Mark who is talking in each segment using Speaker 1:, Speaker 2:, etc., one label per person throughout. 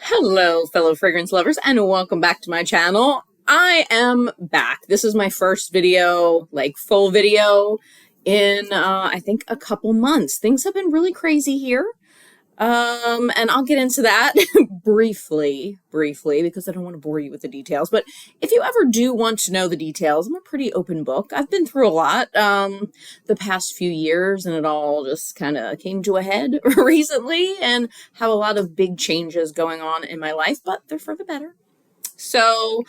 Speaker 1: Hello, fellow fragrance lovers, and welcome back to my channel. I am back. This is my first video, like full video, in I think a couple months. Things have been really crazy here. And I'll get into that briefly, because I don't want to bore you with the details. But if you ever do want to know the details, I'm a pretty open book. I've been through a lot the past few years, and it all just kind of came to a head recently, and have a lot of big changes going on in my life, but they're for the better. So,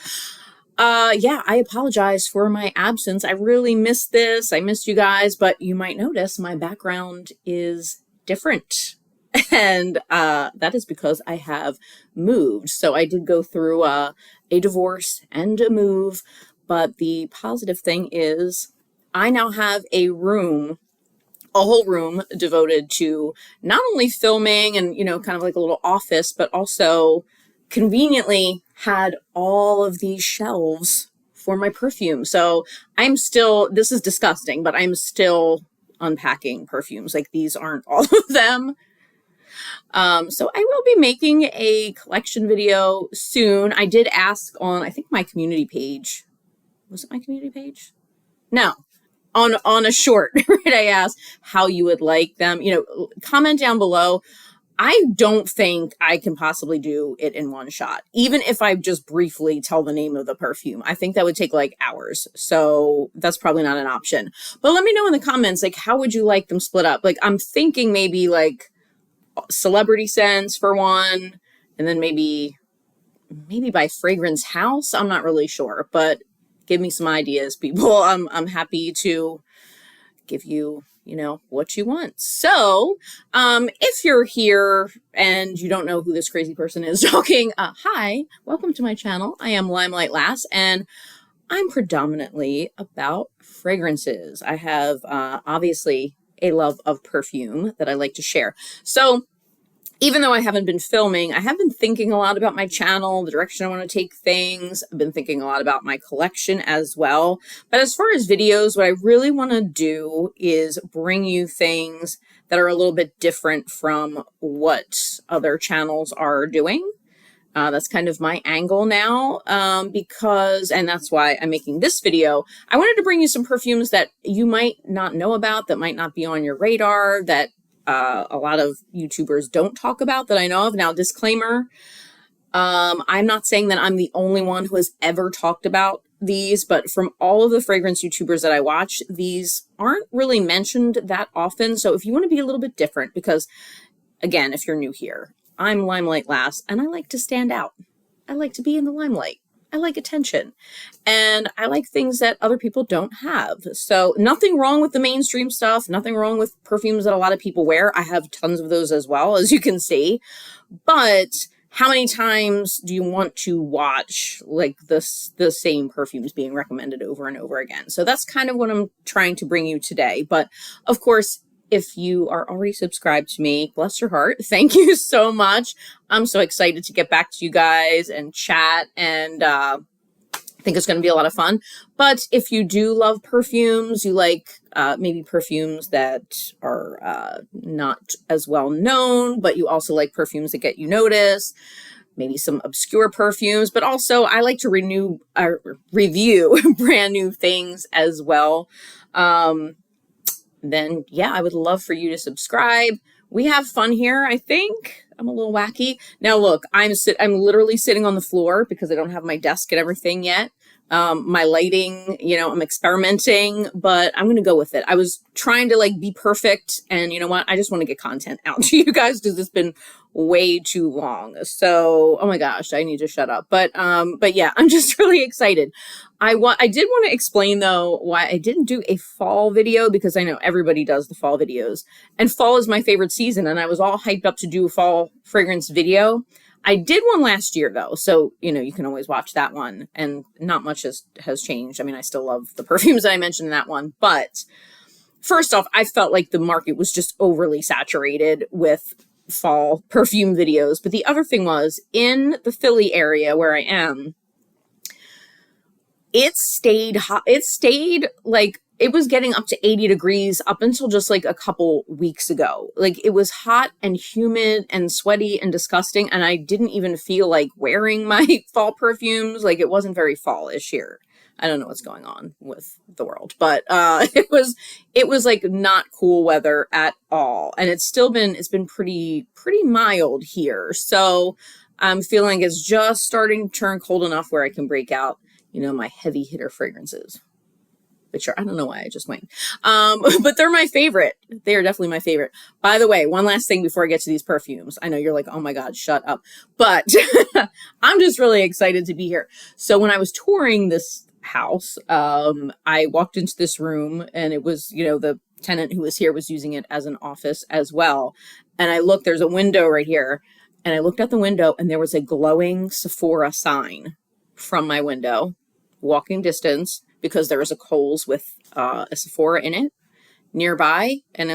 Speaker 1: yeah, I apologize for my absence. I really missed this. I missed you guys, but you might notice my background is different. And that is because I have moved. So I did go through a divorce and a move. But the positive thing is I now have a whole room devoted to not only filming and, kind of like a little office, but also conveniently had all of these shelves for my perfume. So this is disgusting, but I'm still unpacking perfumes. Like, these aren't all of them. So I will be making a collection video soon. I did ask on, I think, my community page. Was it my community page? No. On a short, right? I asked how you would like them. Comment down below. I don't think I can possibly do it in one shot. Even if I just briefly tell the name of the perfume, I think that would take like hours. So that's probably not an option. But let me know in the comments, like, how would you like them split up? Like, I'm thinking maybe like celebrity scents for one, and then maybe by fragrance house. I'm not really sure, but give me some ideas, people. I'm happy to give you, what you want. So, if you're here and you don't know who this crazy person is talking, hi, welcome to my channel. I am Limelight Lass, and I'm predominantly about fragrances. I have, obviously, a love of perfume that I like to share. So even though I haven't been filming, I have been thinking a lot about my channel, the direction I want to take things. I've been thinking a lot about my collection as well. But as far as videos, what I really want to do is bring you things that are a little bit different from what other channels are doing. That's kind of my angle now, and that's why I'm making this video. I wanted to bring you some perfumes that you might not know about, that might not be on your radar, that a lot of YouTubers don't talk about, that I know of. Now, disclaimer, I'm not saying that I'm the only one who has ever talked about these, but from all of the fragrance YouTubers that I watch, these aren't really mentioned that often. So if you want to be a little bit different, because again, if you're new here, I'm Limelight Lass, and I like to stand out. I like to be in the limelight. I like attention, and I like things that other people don't have. So nothing wrong with the mainstream stuff, nothing wrong with perfumes that a lot of people wear. I have tons of those as well, as you can see. But how many times do you want to watch like the same perfumes being recommended over and over again? So that's kind of what I'm trying to bring you today. But of course, if you are already subscribed to me, bless your heart, thank you so much. I'm so excited to get back to you guys and chat, and I think it's going to be a lot of fun. But if you do love perfumes, you like maybe perfumes that are not as well known, but you also like perfumes that get you noticed, maybe some obscure perfumes, but also I like to review brand new things as well. Then yeah, I would love for you to subscribe. We have fun here, I think. I'm a little wacky. Now look, I'm literally sitting on the floor because I don't have my desk and everything yet. My lighting, I'm experimenting, but I'm going to go with it. I was trying to be perfect, and you know what? I just want to get content out to you guys because it's been way too long. So, oh my gosh, I need to shut up. But yeah, I'm just really excited. I did want to explain though why I didn't do a fall video, because I know everybody does the fall videos, and fall is my favorite season, and I was all hyped up to do a fall fragrance video. I did one last year though, so you can always watch that one, and not much has changed. I mean, I still love the perfumes that I mentioned in that one, but first off, I felt like the market was just overly saturated with fall perfume videos. But the other thing was, in the Philly area where I am, it stayed hot. It stayed like it was getting up to 80 degrees up until just like a couple weeks ago. Like it was hot and humid and sweaty and disgusting. And I didn't even feel like wearing my fall perfumes. Like it wasn't very fall-ish here. I don't know what's going on with the world, but it was like not cool weather at all. And it's been pretty mild here. So I'm feeling it's just starting to turn cold enough where I can break out, you know, my heavy hitter fragrances. Which are, I don't know why I just went. But they're my favorite. They are definitely my favorite. By the way, one last thing before I get to these perfumes. I know you're like, oh my God, shut up. But I'm just really excited to be here. So when I was touring this house, I walked into this room and it was, you know, the tenant who was here was using it as an office as well. And I looked, there's a window right here. And I looked out the window and there was a glowing Sephora sign from my window, walking distance, because there was a Kohl's with a Sephora in it nearby. And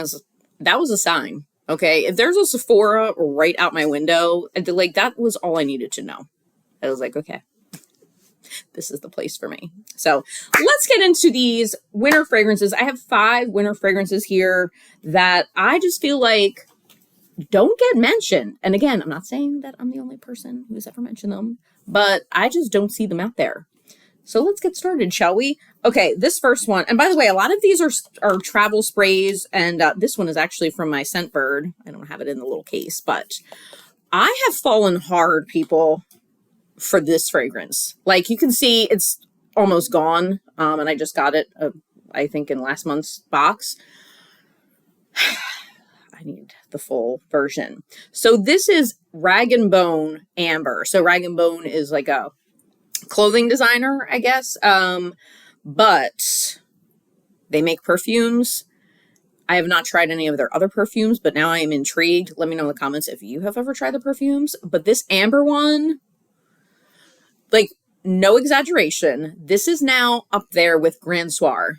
Speaker 1: that was a sign. Okay. If there's a Sephora right out my window, like that was all I needed to know. I was like, okay, this is the place for me. So let's get into these winter fragrances. I have 5 winter fragrances here that I just feel like don't get mentioned. And again, I'm not saying that I'm the only person who's ever mentioned them, but I just don't see them out there. So let's get started, shall we? Okay, this first one, and by the way, a lot of these are travel sprays, and this one is actually from my Scentbird. I don't have it in the little case, but I have fallen hard, people, for this fragrance. Like you can see, it's almost gone, and I just got it, I think, in last month's box. I need the full version. So this is Rag & Bone Amber. So Rag & Bone is like a clothing designer, I guess. But they make perfumes. I have not tried any of their other perfumes, but now I am intrigued. Let me know in the comments if you have ever tried the perfumes. But this amber one, like, no exaggeration, this is now up there with Grand Soir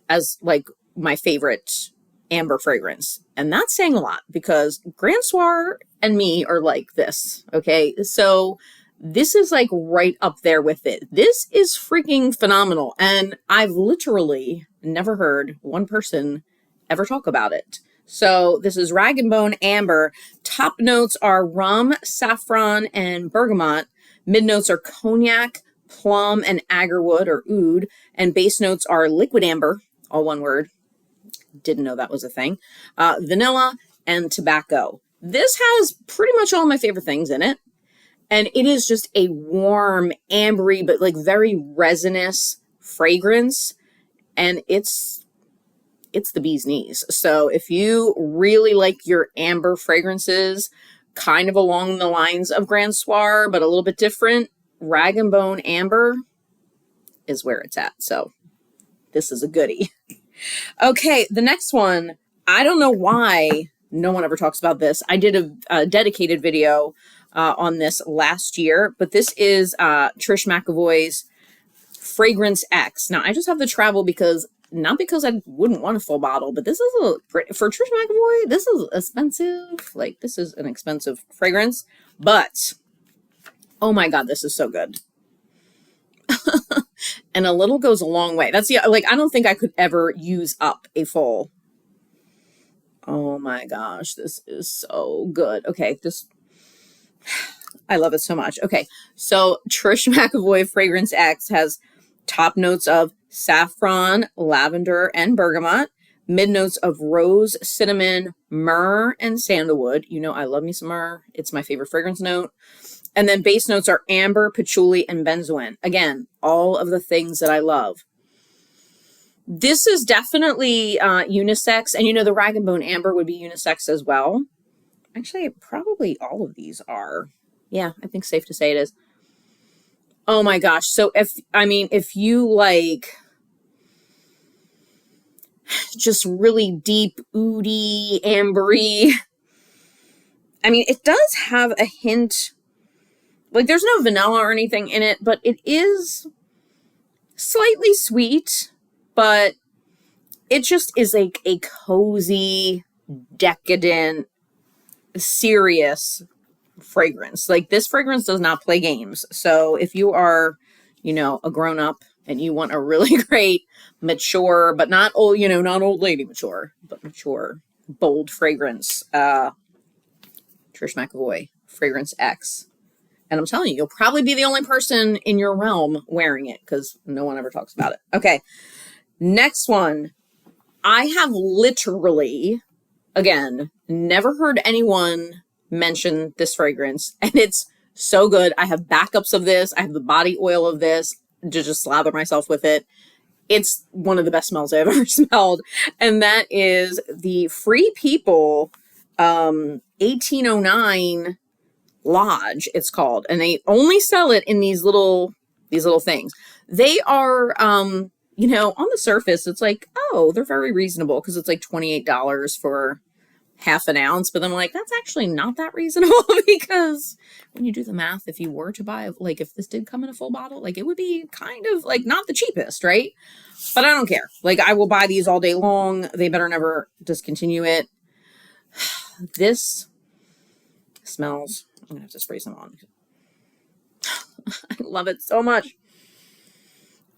Speaker 1: as like my favorite amber fragrance. And that's saying a lot because Grand Soir and me are like this. Okay. So this is like right up there with it. This is freaking phenomenal. And I've literally never heard one person ever talk about it. So this is Rag & Bone Amber. Top notes are rum, saffron, and bergamot. Mid notes are cognac, plum, and agarwood or oud. And base notes are liquid amber, all one word. Didn't know that was a thing. Vanilla and tobacco. This has pretty much all my favorite things in it. And it is just a warm, ambery, but like very resinous fragrance. And it's the bee's knees. So if you really like your amber fragrances, kind of along the lines of Grand Soir, but a little bit different, Rag & Bone Amber is where it's at. So this is a goodie. Okay, the next one, I don't know why no one ever talks about this. I did a dedicated video on this last year, but this is Trish McEvoy's Fragrance X. Now, I just have the travel not because I wouldn't want a full bottle, but this is for Trish McEvoy, this is expensive. Like, this is an expensive fragrance, but oh my God, this is so good. And a little goes a long way. That's like, I don't think I could ever use up a full. Oh my gosh, this is so good. Okay, I love it so much. Okay, so Trish McEvoy Fragrance X has top notes of saffron, lavender, and bergamot. Mid notes of rose, cinnamon, myrrh, and sandalwood. You know I love me some myrrh. It's my favorite fragrance note. And then base notes are amber, patchouli, and benzoin. Again, all of the things that I love. This is definitely unisex. And you know the Rag & Bone Amber would be unisex as well. Actually, probably all of these are. Yeah, I think safe to say it is. Oh my gosh. So if you like just really deep, oudy, ambery, I mean, it does have a hint, like there's no vanilla or anything in it, but it is slightly sweet, but it just is like a cozy, decadent, serious fragrance. Like this fragrance does not play games. So if you are, you know, a grown up and you want a really great, mature, but not old, you know, not old lady mature, but mature, bold fragrance, Trish McAvoy, Fragrance X. And I'm telling you, you'll probably be the only person in your realm wearing it because no one ever talks about it. Okay, next one. I have literally, again, never heard anyone mention this fragrance, and it's so good. I have backups of this. I have the body oil of this to just slather myself with it. It's one of the best smells I've ever smelled, and that is the Free People 1809 Lodge, it's called, and they only sell it in these little things. They are you know, on the surface it's like, oh, they're very reasonable because it's like $28 for half an ounce, but I'm like, that's actually not that reasonable because when you do the math, if you were to buy, like, if this did come in a full bottle, like, it would be kind of like not the cheapest, right? But I don't care. Like, I will buy these all day long. They better never discontinue it. This smells, I'm gonna have to spray some on. I love it so much.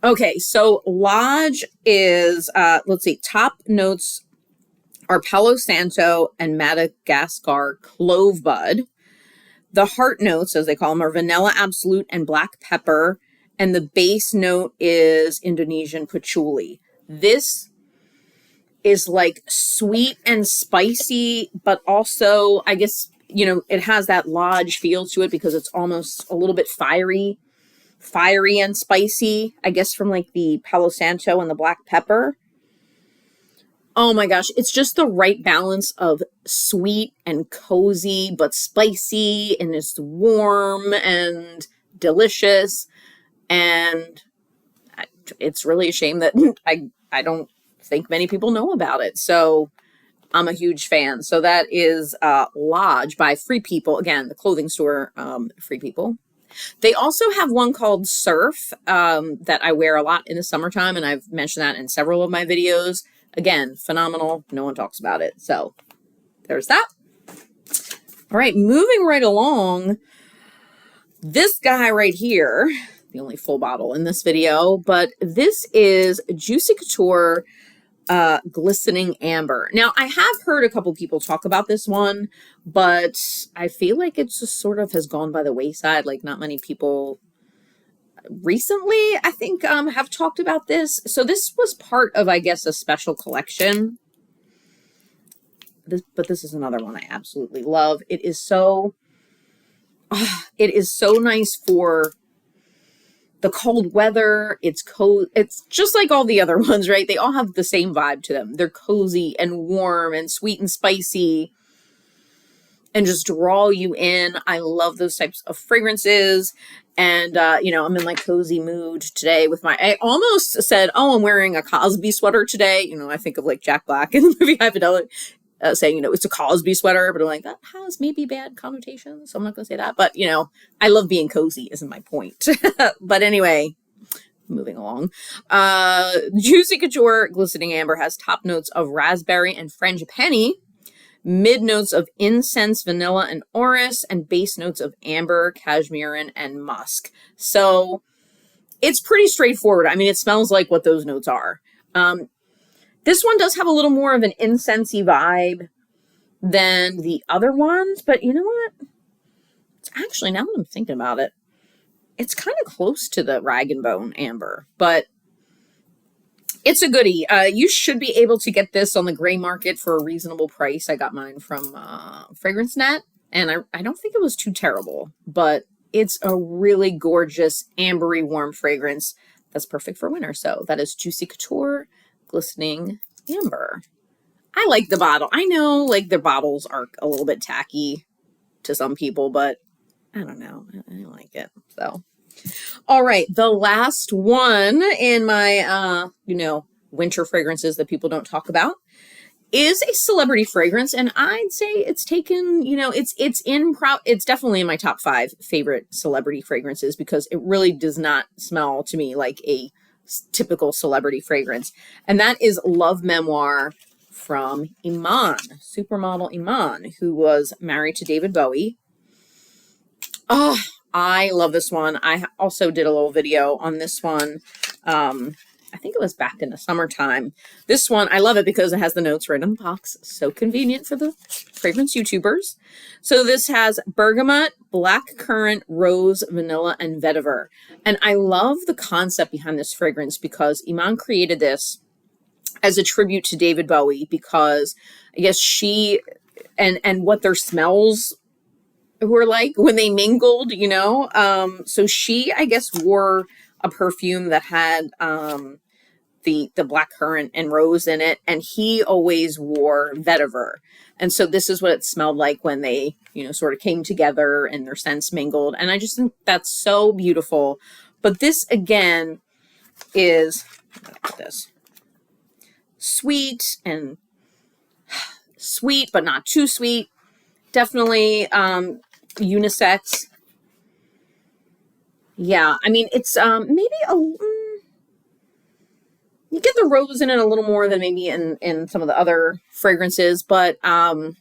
Speaker 1: Okay, so Lodge is, let's see, top notes are Palo Santo and Madagascar clove bud. The heart notes, as they call them, are vanilla absolute and black pepper. And the base note is Indonesian patchouli. This is like sweet and spicy, but also, I guess, you know, it has that Lodge feel to it because it's almost a little bit fiery and spicy, I guess, from like the Palo Santo and the black pepper. Oh my gosh, it's just the right balance of sweet and cozy, but spicy, and it's warm and delicious. And it's really a shame that I don't think many people know about it. So I'm a huge fan. So that is Lodge by Free People. Again, the clothing store, Free People. They also have one called Surf that I wear a lot in the summertime, and I've mentioned that in several of my videos. Again, phenomenal. No one talks about it. So there's that. All right, moving right along. This guy right here, the only full bottle in this video, but this is Juicy Couture Glistening Amber. Now, I have heard a couple people talk about this one, but I feel like it just sort of has gone by the wayside. Like, not many people recently, I think, have talked about this. So this was part of, I guess, a special collection. But this is another one I absolutely love. It is so nice for the cold weather. It's cold. It's just like all the other ones, right? They all have the same vibe to them. They're cozy and warm and sweet and spicy and just draw you in. I love those types of fragrances. And, you know, I'm in like cozy mood today with I almost said, oh, I'm wearing a Cosby sweater today. You know, I think of like Jack Black in the movie High Fidelity saying, you know, it's a Cosby sweater, but I'm like, that has maybe bad connotations. So I'm not going to say that. But, you know, I love being cozy isn't my point. But anyway, moving along. Juicy Couture Glistening Amber has top notes of raspberry and frangipani, mid notes of incense, vanilla, and orris, and base notes of amber, cashmere, and musk. So it's pretty straightforward. I mean, it smells like what those notes are. This one does have a little more of an incensey vibe than the other ones, but you know what? It's actually, now that I'm thinking about it, it's kind of close to the Rag & Bone Amber, but it's a goodie. You should be able to get this on the gray market for a reasonable price. I got mine from FragranceNet, and I don't think it was too terrible, but it's a really gorgeous, ambery, warm fragrance that's perfect for winter. So that is Juicy Couture Glistening Amber. I like the bottle. I know, like, their bottles are a little bit tacky to some people, but I don't know. I like it. So, all right. The last one in my, you know, winter fragrances that people don't talk about is a celebrity fragrance. And I'd say it's taken, you know, it's definitely in my top 5 favorite celebrity fragrances because it really does not smell to me like a typical celebrity fragrance. And that is Love Memoir from Iman, supermodel Iman, who was married to David Bowie. Oh, I love this one. I also did a little video on this one. I think it was back in the summertime. This one, I love it because it has the notes right on the box. So convenient for the fragrance YouTubers. So this has bergamot, black currant, rose, vanilla, and vetiver. And I love the concept behind this fragrance because Iman created this as a tribute to David Bowie, because I guess she and what their smells were like when they mingled, you know. So she, I guess, wore a perfume that had the black currant and rose in it, and he always wore vetiver. And so this is what it smelled like when they, you know, sort of came together and their scents mingled. And I just think that's so beautiful. But this again is, this sweet, and sweet but not too sweet. Definitely unisex. Yeah, I mean, it's maybe you get the rose in it a little more than maybe in some of the other fragrances, but I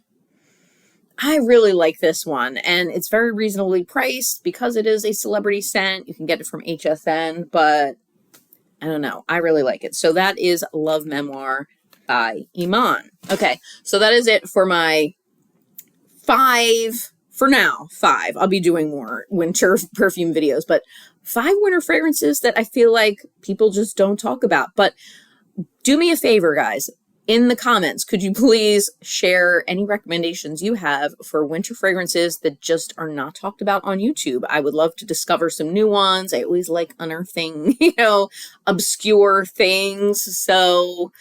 Speaker 1: really like this one, and it's very reasonably priced because it is a celebrity scent. You can get it from HSN, but I don't know, I really like it. So that is Love Memoir by Iman. Okay, so that is it for my 5, for now, 5. I'll be doing more winter perfume videos, but 5 winter fragrances that I feel like people just don't talk about. But do me a favor, guys. In the comments, could you please share any recommendations you have for winter fragrances that just are not talked about on YouTube? I would love to discover some new ones. I always like unearthing, you know, obscure things. So,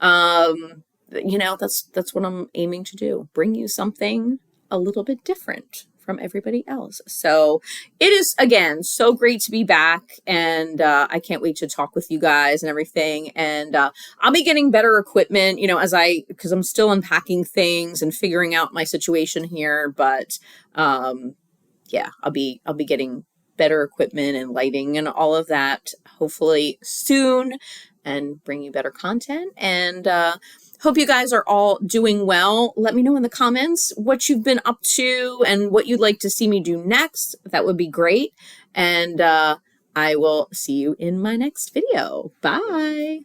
Speaker 1: you know, that's what I'm aiming to do. Bring you something a little bit different from everybody else. So it is, again, so great to be back, and I can't wait to talk with you guys and everything. And I'll be getting better equipment, you know, because I'm still unpacking things and figuring out my situation here. But yeah, I'll be getting better equipment and lighting and all of that hopefully soon, and bring you better content. And hope you guys are all doing well. Let me know in the comments what you've been up to and what you'd like to see me do next. That would be great. And I will see you in my next video. Bye.